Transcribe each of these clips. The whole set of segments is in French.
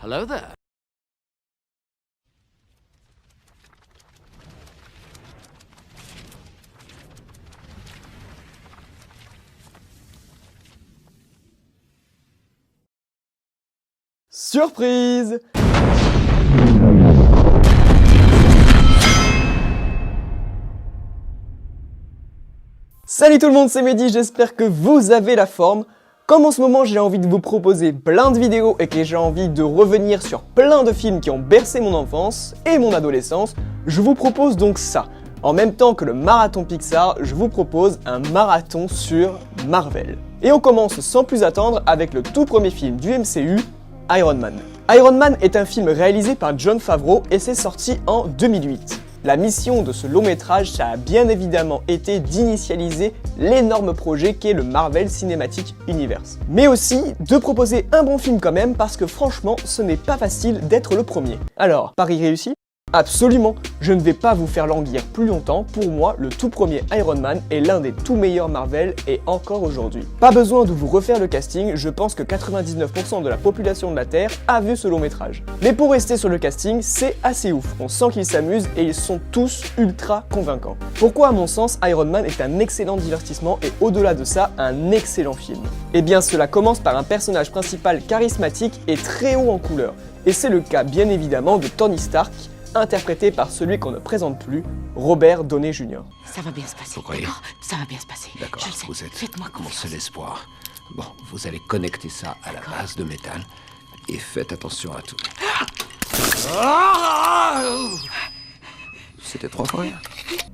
Hello there. Surprise! Salut tout le monde, c'est Mehdi, j'espère que vous avez la forme. Comme en ce moment j'ai envie de vous proposer plein de vidéos et que j'ai envie de revenir sur plein de films qui ont bercé mon enfance et mon adolescence, je vous propose donc ça. En même temps que le marathon Pixar, je vous propose un marathon sur Marvel. Et on commence sans plus attendre avec le tout premier film du MCU, Iron Man. Iron Man est un film réalisé par Jon Favreau et c'est sorti en 2008. La mission de ce long métrage, ça a bien évidemment été d'initialiser l'énorme projet qu'est le Marvel Cinematic Universe. Mais aussi de proposer un bon film quand même parce que franchement, ce n'est pas facile d'être le premier. Alors, pari réussi ? Absolument, je ne vais pas vous faire languir plus longtemps, pour moi le tout premier Iron Man est l'un des tout meilleurs Marvel et encore aujourd'hui. Pas besoin de vous refaire le casting, je pense que 99% de la population de la Terre a vu ce long métrage. Mais pour rester sur le casting, c'est assez ouf, on sent qu'ils s'amusent et ils sont tous ultra convaincants. Pourquoi à mon sens Iron Man est un excellent divertissement et au-delà de ça, un excellent film? Eh bien cela commence par un personnage principal charismatique et très haut en couleur. Et c'est le cas bien évidemment de Tony Stark, interprété par celui qu'on ne présente plus, Robert Downey Jr. Ça va bien se passer, d'accord? Ça va bien se passer. D'accord, je le sais. vous êtes Faites-moi mon confiance. seul espoir. Bon, vous allez connecter ça à la base de métal et faites attention à tout. C'était 3 fois rien.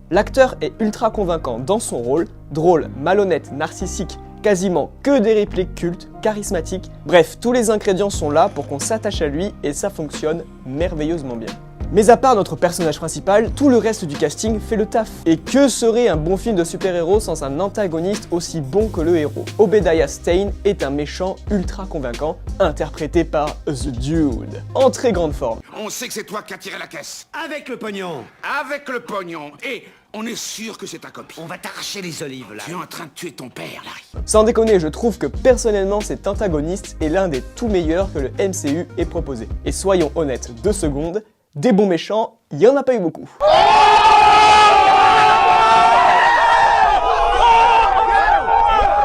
L'acteur est ultra convaincant dans son rôle, drôle, malhonnête, narcissique, quasiment que des répliques cultes, charismatiques, bref, tous les ingrédients sont là pour qu'on s'attache à lui et ça fonctionne merveilleusement bien. Mais à part notre personnage principal, tout le reste du casting fait le taf. Et que serait un bon film de super-héros sans un antagoniste aussi bon que le héros? Obadiah Stane est un méchant ultra convaincant, interprété par The Dude, en très grande forme. On sait que c'est toi qui as tiré la caisse. Avec le pognon. Avec le pognon. Et on est sûr que c'est ta copie. On va t'arracher les olives, là. Tu es en train de tuer ton père, Larry. Sans déconner, je trouve que personnellement cet antagoniste est l'un des tout meilleurs que le MCU ait proposé. Et soyons honnêtes 2 secondes, des bons méchants, il y en a pas eu beaucoup.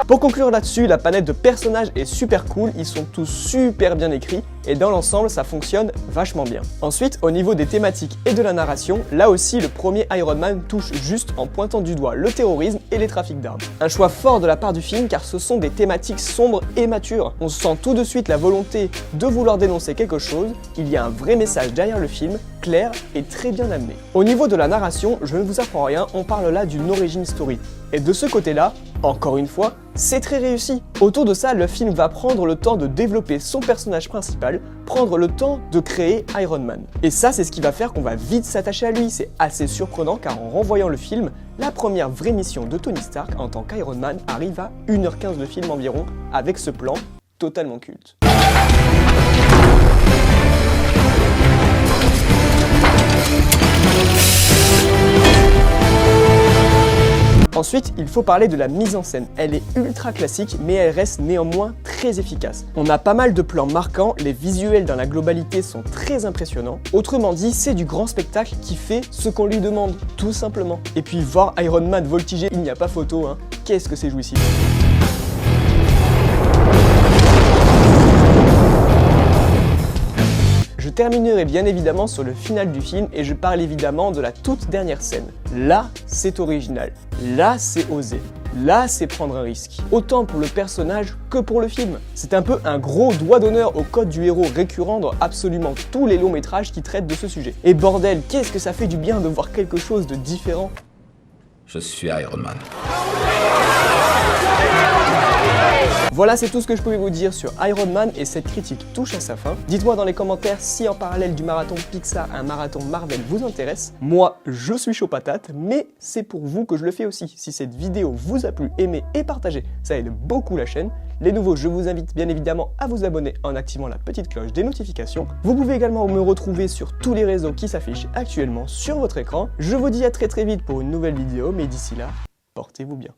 Pour conclure là-dessus, la palette de personnages est super cool, ils sont tous super bien écrits et dans l'ensemble ça fonctionne vachement bien. Ensuite, au niveau des thématiques et de la narration, là aussi le premier Iron Man touche juste en pointant du doigt le terrorisme et les trafics d'armes. Un choix fort de la part du film car ce sont des thématiques sombres et matures. On sent tout de suite la volonté de vouloir dénoncer quelque chose, il y a un vrai message derrière le film, clair et très bien amené. Au niveau de la narration, je ne vous apprends rien, on parle là d'une origin story. Et de ce côté-là, encore une fois, c'est très réussi. Autour de ça, le film va prendre le temps de développer son personnage principal, prendre le temps de créer Iron Man. Et ça, c'est ce qui va faire qu'on va vite s'attacher à lui. C'est assez surprenant car en renvoyant le film, la première vraie mission de Tony Stark en tant qu'Iron Man arrive à 1h15 de film environ, avec ce plan totalement culte. Ensuite, il faut parler de la mise en scène. Elle est ultra classique, mais elle reste néanmoins très efficace. On a pas mal de plans marquants, les visuels dans la globalité sont très impressionnants. Autrement dit, c'est du grand spectacle qui fait ce qu'on lui demande, tout simplement. Et puis voir Iron Man voltiger, il n'y a pas photo, hein. Qu'est-ce que c'est jouissif. Je terminerai bien évidemment sur le final du film et je parle évidemment de la toute dernière scène. Là, c'est original. Là, c'est osé. Là, c'est prendre un risque. Autant pour le personnage que pour le film. C'est un peu un gros doigt d'honneur au code du héros récurrent dans absolument tous les longs métrages qui traitent de ce sujet. Et bordel, qu'est-ce que ça fait du bien de voir quelque chose de différent. Je suis Iron Man. Voilà, c'est tout ce que je pouvais vous dire sur Iron Man et cette critique touche à sa fin. Dites-moi dans les commentaires si en parallèle du marathon Pixar, un marathon Marvel vous intéresse. Moi, je suis chaud patate, mais c'est pour vous que je le fais aussi. Si cette vidéo vous a plu, aimez et partagez, ça aide beaucoup la chaîne. Les nouveaux, je vous invite bien évidemment à vous abonner en activant la petite cloche des notifications. Vous pouvez également me retrouver sur tous les réseaux qui s'affichent actuellement sur votre écran. Je vous dis à très vite pour une nouvelle vidéo, mais d'ici là, portez-vous bien.